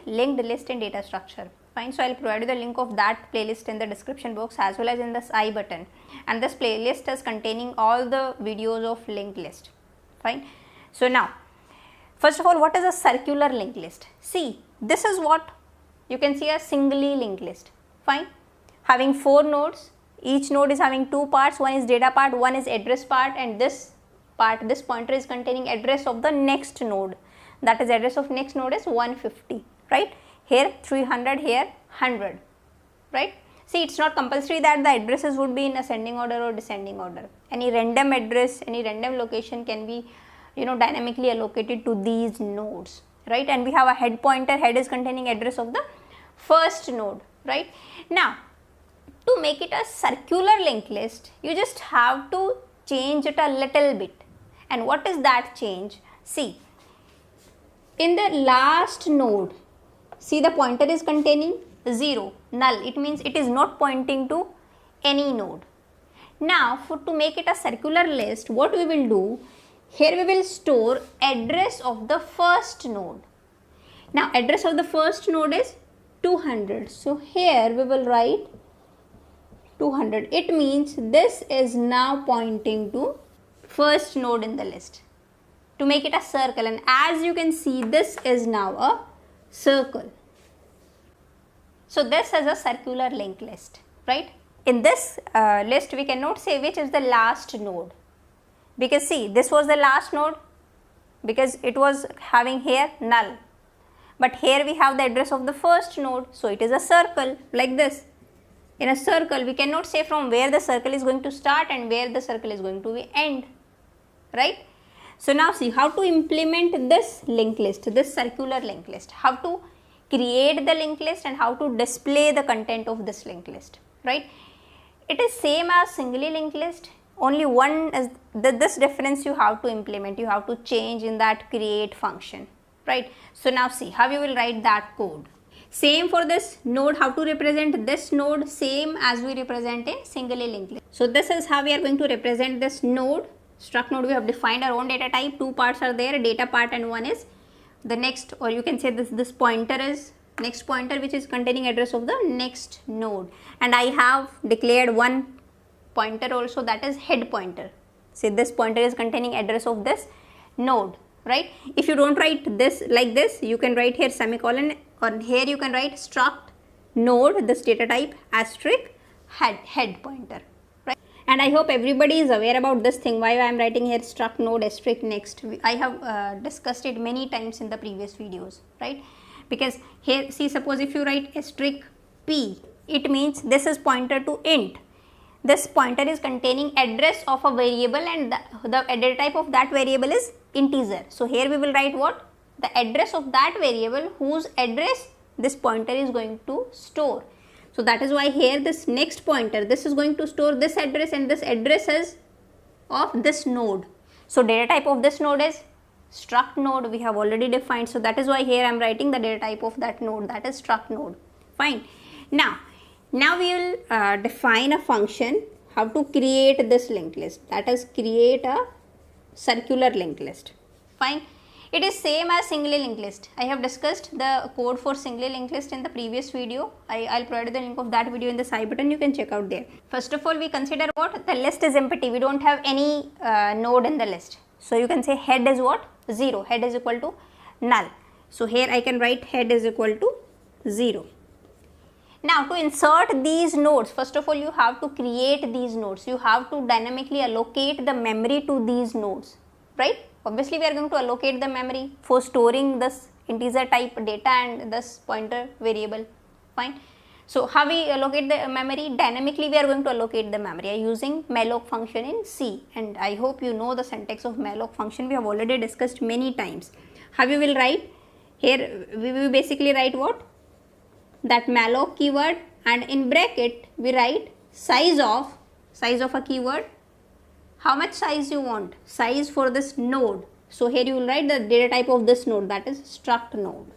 linked list in data structure. Fine. So I'll provide you the link of that playlist in the description box as well as in this I button, and this playlist is containing all the videos of linked list. Fine. So now, first of all, what is a circular linked list? See, this is what you can see a singly linked list. Fine. Having 4 nodes, each node is having 2 parts, one is data part, one is address part, and this part, this pointer is containing address of the next node, that is address of next node is 150, right? Here 300, here 100, right? See, it's not compulsory that the addresses would be in ascending order or descending order. Any random address, any random location can be, dynamically allocated to these nodes, right? And we have a head pointer, head is containing address of the first node, right? Now, to make it a circular linked list, you just have to change it a little bit. And what is that change? See, in the last node, see, the pointer is containing 0, null. It means it is not pointing to any node. Now, to make it a circular list, what we will do, here we will store address of the first node. Now, address of the first node is 200. So, here we will write 200. It means this is now pointing to first node in the list. To make it a circle, and as you can see, this is now a circle. So this is a circular linked list, right? In this list, we cannot say which is the last node, because see, this was the last node because it was having here null, but here we have the address of the first node, so it is a circle like this. In a circle, we cannot say from where the circle is going to start and where the circle is going to end, right? So now see how to implement this linked list, this circular linked list, how to create the linked list and how to display the content of this linked list, right? It is same as singly linked list, only one is this difference you have to implement, you have to change in that create function, right? So now see how you will write that code. Same for this node, how to represent this node, same as we represent in singly linked list. So this is how we are going to represent this node. Struct node, we have defined our own data type, 2 parts are there, data part and one is the next, or you can say this pointer is next pointer which is containing address of the next node, and I have declared one pointer also, that is head pointer. Say this pointer is containing address of this node, right? If you don't write this like this, you can write here semicolon, or here you can write struct node, this data type asterisk head pointer, right? And I hope everybody is aware about this thing, why I am writing here struct node asterisk next. I have discussed it many times in the previous videos, right? Because here, see, suppose if you write asterisk p, it means this is pointer to int. This pointer is containing address of a variable, and the data type of that variable is integer. So here we will write what? The address of that variable whose address this pointer is going to store. So that is why here this next pointer, this is going to store this address, and this address is of this node. So data type of this node is struct node, we have already defined. So that is why here I am writing the data type of that node, that is struct node. Fine. Now we will define a function how to create this linked list, that is create a circular linked list. Fine. It is same as singly linked list. I have discussed the code for singly linked list in the previous video. I'll provide the link of that video in the side button, you can check out there. First of all, we consider what? The list is empty, we don't have any node in the list. So you can say head is what? 0, head is equal to null. So here I can write head is equal to 0. Now to insert these nodes, first of all you have to create these nodes. You have to dynamically allocate the memory to these nodes, right? Obviously we are going to allocate the memory for storing this integer type data and this pointer variable. Fine. So how we allocate the memory? Dynamically we are going to allocate the memory using malloc function in C, and I hope you know the syntax of malloc function. We have already discussed many times. How we will write? Here we will basically write what? That malloc keyword, and in bracket we write size of a keyword. How much size you want? Size for this node. So here you will write the data type of this node, that is struct node,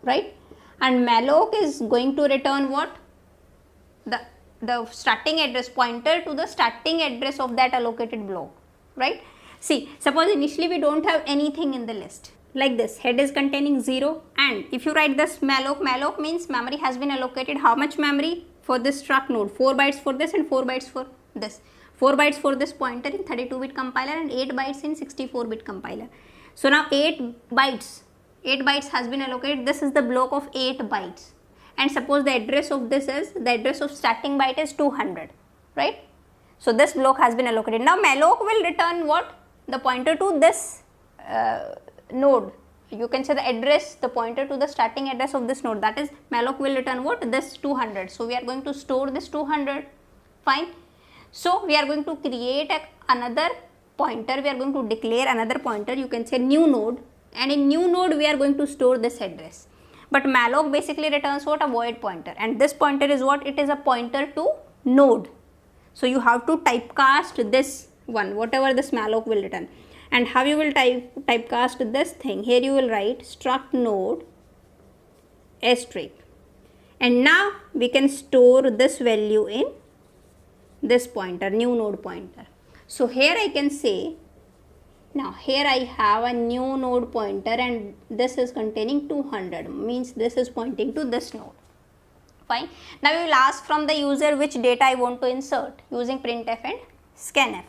right? And malloc is going to return what? The starting address, pointer to the starting address of that allocated block, right? See, suppose initially we don't have anything in the list. like this. Head is containing 0, and if you write this malloc means memory has been allocated. How much memory for this struct node? 4 bytes for this and 4 bytes for this. 4 bytes for this pointer in 32-bit compiler and 8 bytes in 64-bit compiler. So now 8 bytes has been allocated. This is the block of 8 bytes, and suppose the address of this is, the address of starting byte is 200, right? So this block has been allocated. Now malloc will return what? The pointer to this node. You can say the address, the pointer to the starting address of this node, that is malloc will return what? This 200. So we are going to store this 200. Fine. So we are going to create another pointer. We are going to declare another pointer. You can say new node, and in new node we are going to store this address. But malloc basically returns what? A void pointer, and this pointer is what? It is a pointer to node. So you have to typecast this one, whatever this malloc will return. And how you will typecast this thing? Here you will write struct node asterisk, and now we can store this value in this pointer, new node pointer. So here I can say, now here I have a new node pointer, and this is containing 200, means this is pointing to this node. Fine. Now we will ask from the user which data I want to insert using printf and scanf.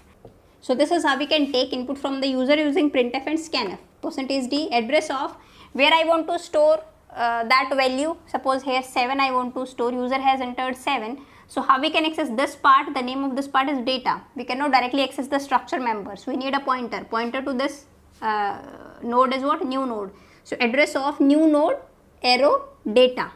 So this is how we can take input from the user using printf and scanf. %d address of where I want to store that value. Suppose here 7 I want to store, user has entered 7. So how we can access this part? The name of this part is data. We cannot directly access the structure members. We need a pointer. Pointer to this node is what? New node. So address of new node arrow data.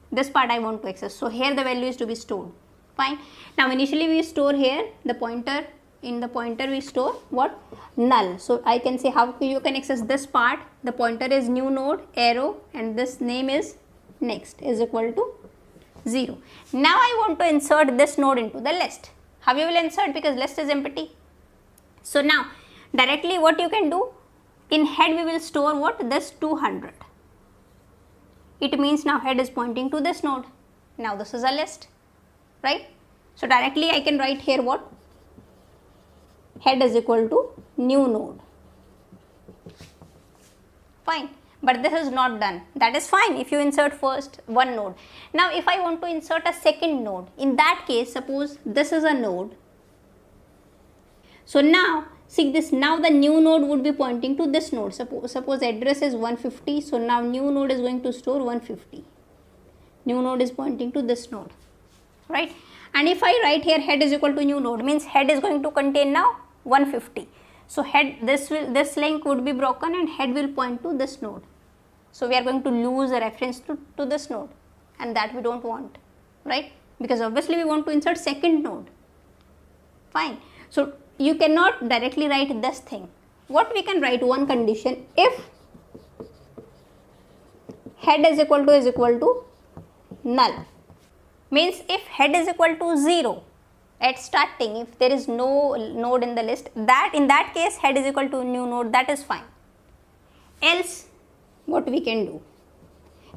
This part I want to access. So here the value is to be stored. Fine. Now initially we store here the pointer. In the pointer we store what? Null. So I can say how you can access this part. The pointer is new node arrow, and this name is next is equal to 0. Now I want to insert this node into the list. How you will insert? Because list is empty. So now directly what you can do, in head we will store what? This 200. It means now head is pointing to this node. Now this is a list, right? So directly I can write here what? Head is equal to new node. Fine. But this is not done. That is fine if you insert first one node. Now if I want to insert a second node, in that case suppose this is a node. So now see this, now the new node would be pointing to this node. Suppose address is 150. So now new node is going to store 150. New node is pointing to this node, right? And if I write here head is equal to new node, means head is going to contain now 150. So head, this link would be broken and head will point to this node. So we are going to lose a reference to this node, and that we don't want, right? Because obviously we want to insert second node. Fine. So you cannot directly write this thing. What we can write? One condition, if head is equal to null, means if head is equal to 0 at starting, if there is no node in the list, that in that case head is equal to new node, that is fine. Else what we can do?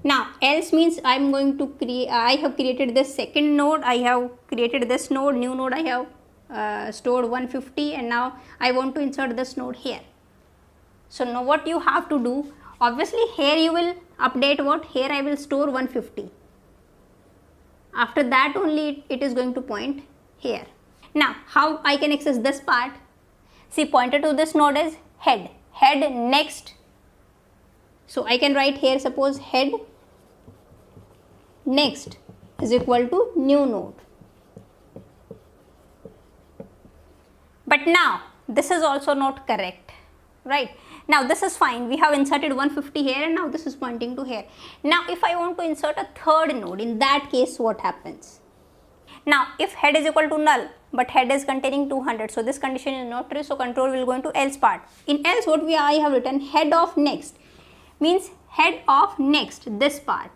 Now else means I am going to create, I have created this second node, I have created this node, new node I have stored 150, and now I want to insert this node here. So now what you have to do, obviously here you will update what? Here I will store 150. After that only it is going to point here. Now how I can access this part? See, pointer to this node is head, head next. So I can write here, suppose head next is equal to new node. But now this is also not correct, right? Now this is fine, we have inserted 150 here, and now this is pointing to here. Now if I want to insert a third node, in that case what happens? Now if head is equal to null, but head is containing 200, so this condition is not true, so control will go into else part. In else what I have written, head of next, means head of next, this part.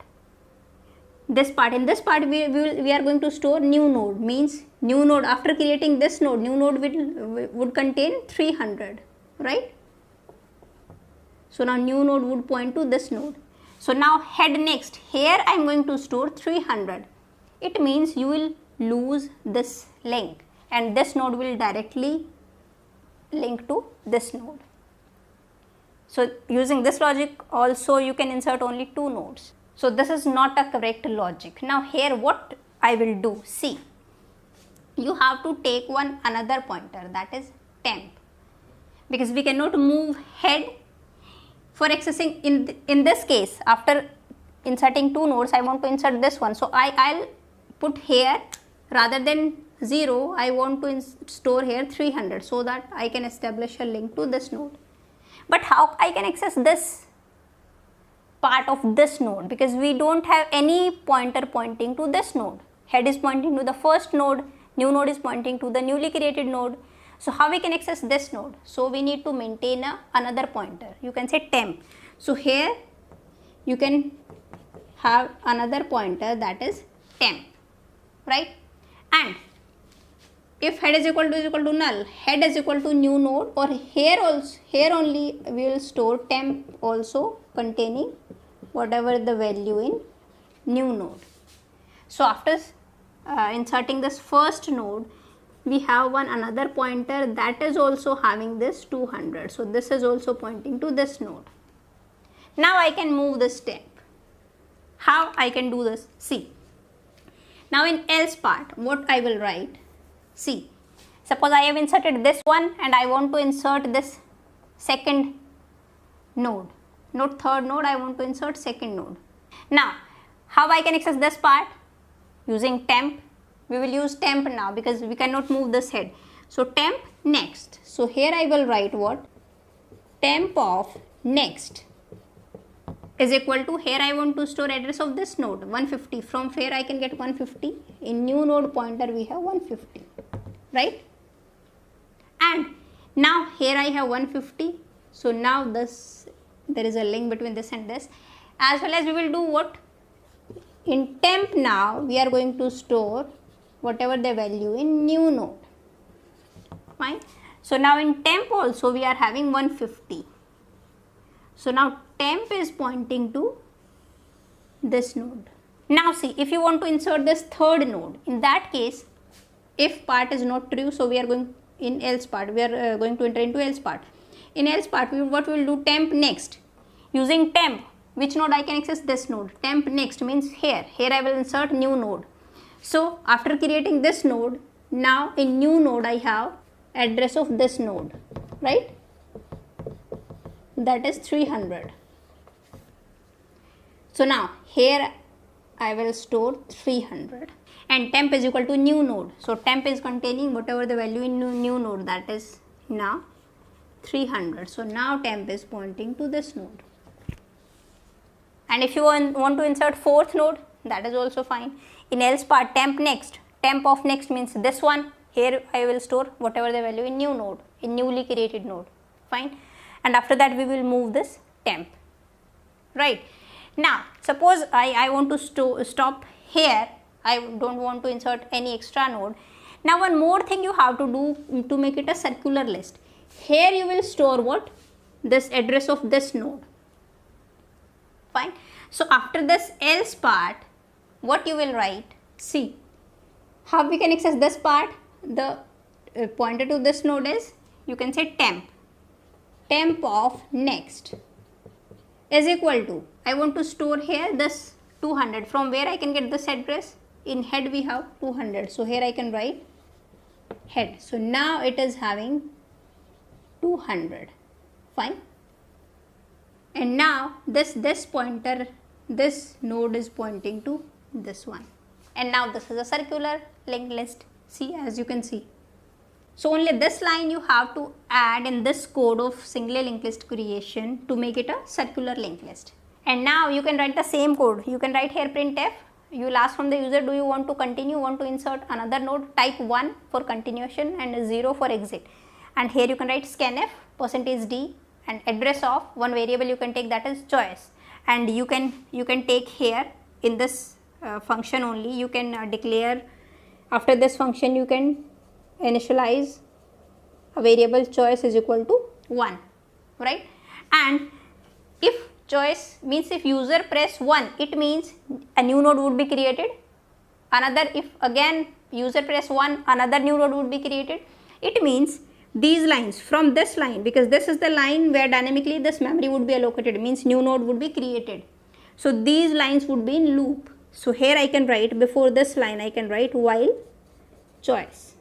This part, in this part we are going to store new node, means new node, after creating this node, new node would contain 300, right? So now new node would point to this node. So now head next, here I am going to store 300. It means you will lose this link, and this node will directly link to this node. So using this logic also you can insert only 2 nodes. So this is not a correct logic. Now here what I will do, see, you have to take one another pointer, that is temp, because we cannot move head for accessing. In this case, after inserting 2 nodes, I want to insert this one, so I'll put here, rather than 0, I want to store here 300, so that I can establish a link to this node. But how I can access this part of this node, because we don't have any pointer pointing to this node. Head is pointing to the first node, new node is pointing to the newly created node. So how we can access this node? So we need to maintain another pointer, you can say temp. So here you can have another pointer, that is temp, right? And if head is equal to null, head is equal to new node, or here only we will store temp also containing whatever the value in new node. So after inserting this first node, we have one another pointer that is also having this 200. So this is also pointing to this node. Now I can move this temp. How I can do this? See, now in else part, what I will write? See, suppose I have inserted this one and I want to insert this second node, not third node, I want to insert second node. Now how I can access this part? Using temp. We will use temp now because we cannot move this head. So temp next. So here I will write what? Temp of next is equal to, here I want to store address of this node 150. From where I can get 150? In new node pointer we have 150, right? And now here I have 150. So now this, there is a link between this and this. As well as we will do what? In temp now we are going to store whatever the value in new node. Fine. So now in temp also we are having 150. So now temp is pointing to this node. Now see, if you want to insert this third node, in that case, if part is not true, so we are going in else part, we are going to enter into else part. In else part, what we will do? Temp next. Using temp, which node I can access? This node. Temp next means here I will insert new node. So after creating this node, now in new node I have address of this node, right? That is 300. So now here I will store 300 and temp is equal to new node. So temp is containing whatever the value in new node, that is now 300. So now temp is pointing to this node. And if you want to insert fourth node, that is also fine. In else part, temp next. Temp of next means this one. Here I will store whatever the value in new node, in newly created node. Fine. And after that we will move this temp. Right. Now suppose I want to stop here. I don't want to insert any extra node. Now one more thing you have to do to make it a circular list. Here you will store what? This address of this node. Fine. So after this else part, what you will write? See, how we can access this part? The pointer to this node is, you can say temp. Temp of next is equal to, I want to store here this 200. From where I can get this address? In head we have 200. So here I can write head. So now it is having 200. Fine. And now this pointer, this node is pointing to this one. And now this is a circular linked list. See, as you can see. So only this line you have to add in this code of single linked list creation to make it a circular linked list. And now you can write the same code. You can write here printf. You will ask from the user, do you want to continue, want to insert another node? Type 1 for continuation and 0 for exit. And here you can write scanf %d and address of one variable you can take, that is choice. And you can take here in this function only, you can declare, after this function you can initialize a variable choice is equal to 1, right? And if choice means if user press 1, it means a new node would be created. Another, if again user press 1, another new node would be created. It means these lines from this line, because this is the line where dynamically this memory would be allocated, means new node would be created. So these lines would be in loop. So here I can write, before this line I can write while choice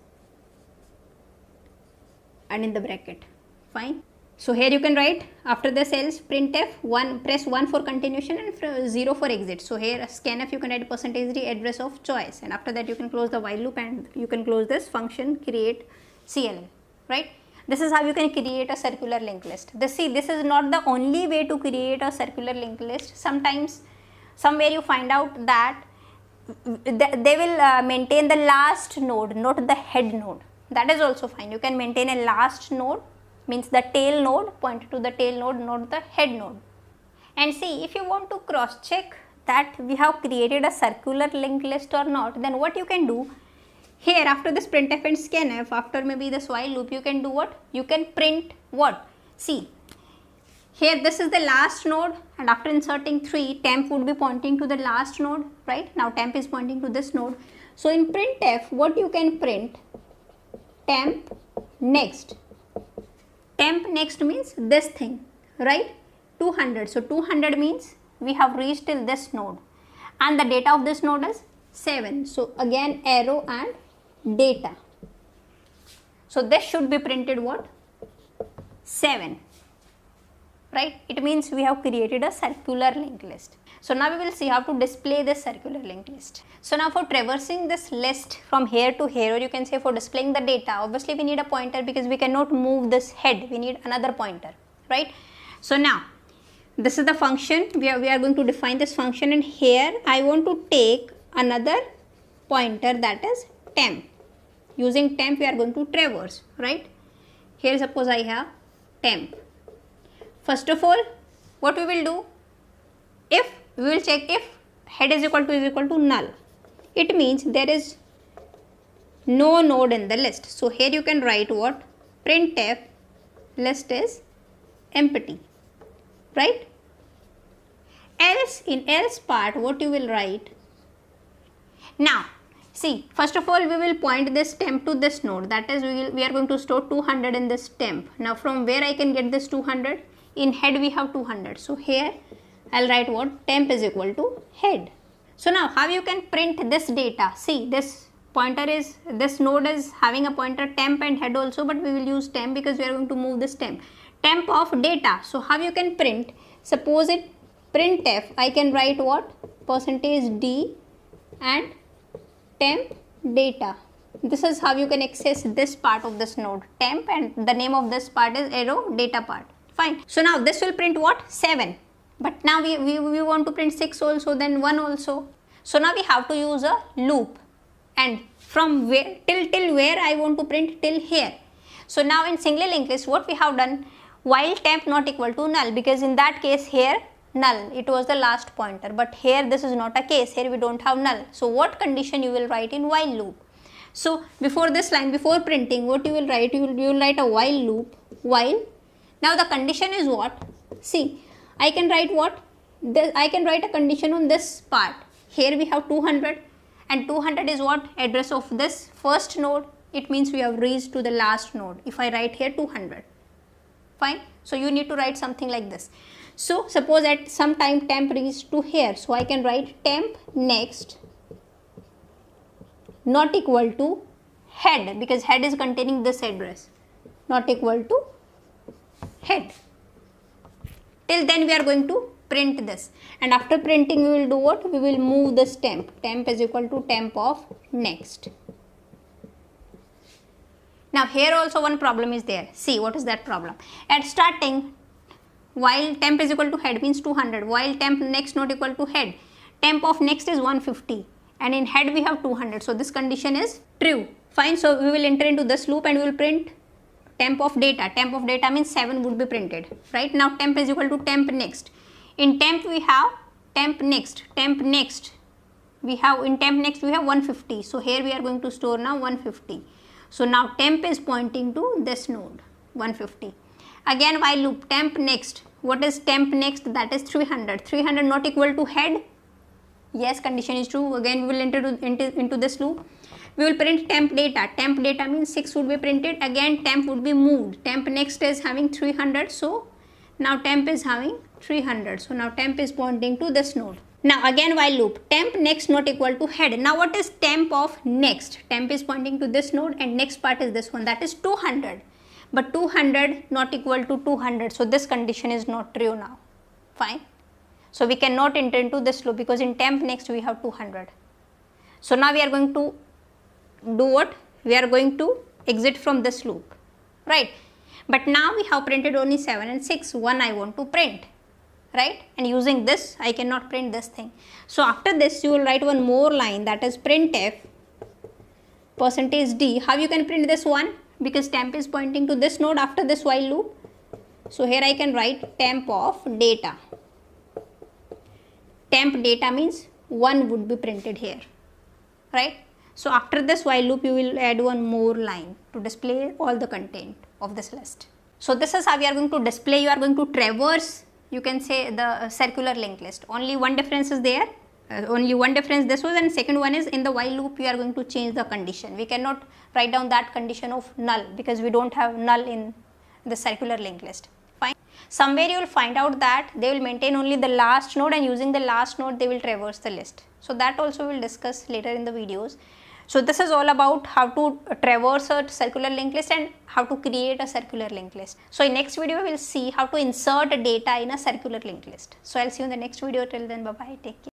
and in the bracket. Fine. So here you can write, after this else printf 1, press 1 for continuation and 0 for exit. So here scanf you can write %d address of choice, and after that you can close the while loop and you can close this function create CLL, right? This is how you can create a circular linked list. This is not the only way to create a circular linked list. Sometimes somewhere you find out that they will maintain the last node, not the head node. That is also fine. You can maintain a last node, means the tail node, point to the tail node, not the head node. And see, if you want to cross check that we have created a circular linked list or not, then what you can do, here after this printf and scanf, after maybe this while loop, you can do what? You can print what? See, here this is the last node, and after inserting 3, temp would be pointing to the last node, right? Now temp is pointing to this node. So in printf, what you can print? Temp next. Temp next means this thing, right? 200. So 200 means we have reached till this node, and the data of this node is 7. So again arrow and data. So this should be printed what? 7, right? It means we have created a circular linked list. So now we will see how to display this circular linked list. So now for traversing this list from here to here, or you can say for displaying the data, obviously we need a pointer because we cannot move this head. We need another pointer, right? So now this is the function. We are going to define this function, and here I want to take another pointer, that is temp. Using temp we are going to traverse, right? Here suppose I have temp. First of all, what we will do, we will check if head is equal to null. It means there is no node in the list. So here you can write what? Printf list is empty, right? Else, in else part, what you will write? Now see, first of all we will point this temp to this node, that is we are going to store 200 in this temp. Now from where I can get this 200? In head we have 200. So here I'll write what? Temp is equal to head. So now how you can print this data? See, this pointer is, this node is having a pointer temp and head also, but we will use temp because we are going to move this temp of data. So how you can print? Suppose it printf, I can write what? %d and temp data. This is how you can access this part of this node, temp, and the name of this part is arrow data part. Fine. So now this will print what? 7. But now we want to print 6 also, then 1 also. So now we have to use a loop, and from where till where I want to print? Till here. So now in single linked list, what we have done? While temp not equal to null, because in that case here null, it was the last pointer, but here this is not a case, here we don't have null. So what condition you will write in while loop? So before this line, before printing, what you will write? You will write a while loop, while. Now the condition is what? See, I can write what? I can write a condition on this part. Here we have 200, and 200 is what? Address of this first node. It means we have reached to the last node. If I write here 200, fine. So you need to write something like this. So suppose at some time temp reached to here, so I can write temp next not equal to head, because head is containing this address, not equal to head. Till then we are going to print this, and after printing we will do what? We will move this temp is equal to temp of next. Now here also one problem is there. See, what is that problem? At starting, while temp is equal to head means 200, while temp next not equal to head, temp of next is 150, and in head we have 200. So this condition is true. Fine. So we will enter into this loop and we will print temp of data. Temp of data means 7 would be printed. Right. Now temp is equal to temp next. In temp we have temp next. We have in temp next we have 150. So here we are going to store now 150. So now temp is pointing to this node 150. Again while loop, temp next. What is temp next? That is 300. 300 not equal to head. Yes, condition is true. Again we will enter into this loop. We will print temp data. Temp data means 6 would be printed. Again temp would be moved. Temp next is having 300. So now temp is having 300. So now temp is pointing to this node. Now again while loop, temp next not equal to head. Now what is temp of next? Temp is pointing to this node and next part is this one, that is 200. But 200 not equal to 200. So this condition is not true now. Fine. So we cannot enter into this loop because in temp next we have 200. So now we are going to do what? We are going to exit from this loop, right? But now we have printed only 7 and 6. 1 I want to print, right? And using this I cannot print this thing. So after this you will write one more line, that is printf %d. How you can print this one? Because temp is pointing to this node after this while loop. So here I can write temp of data. Temp data means 1 would be printed here, right? So after this while loop you will add one more line to display all the content of this list. So this is how we are going to display. You are going to traverse, you can say, the circular linked list. Only one difference is there. Only one difference this was, and second one is in the while loop you are going to change the condition. We cannot write down that condition of null because we don't have null in the circular linked list. Fine. Somewhere you will find out that they will maintain only the last node, and using the last node they will traverse the list. So that also we will discuss later in the videos. So this is all about how to traverse a circular linked list and how to create a circular linked list. So in next video we will see how to insert data in a circular linked list. So I'll see you in the next video. Till then, bye bye, take care.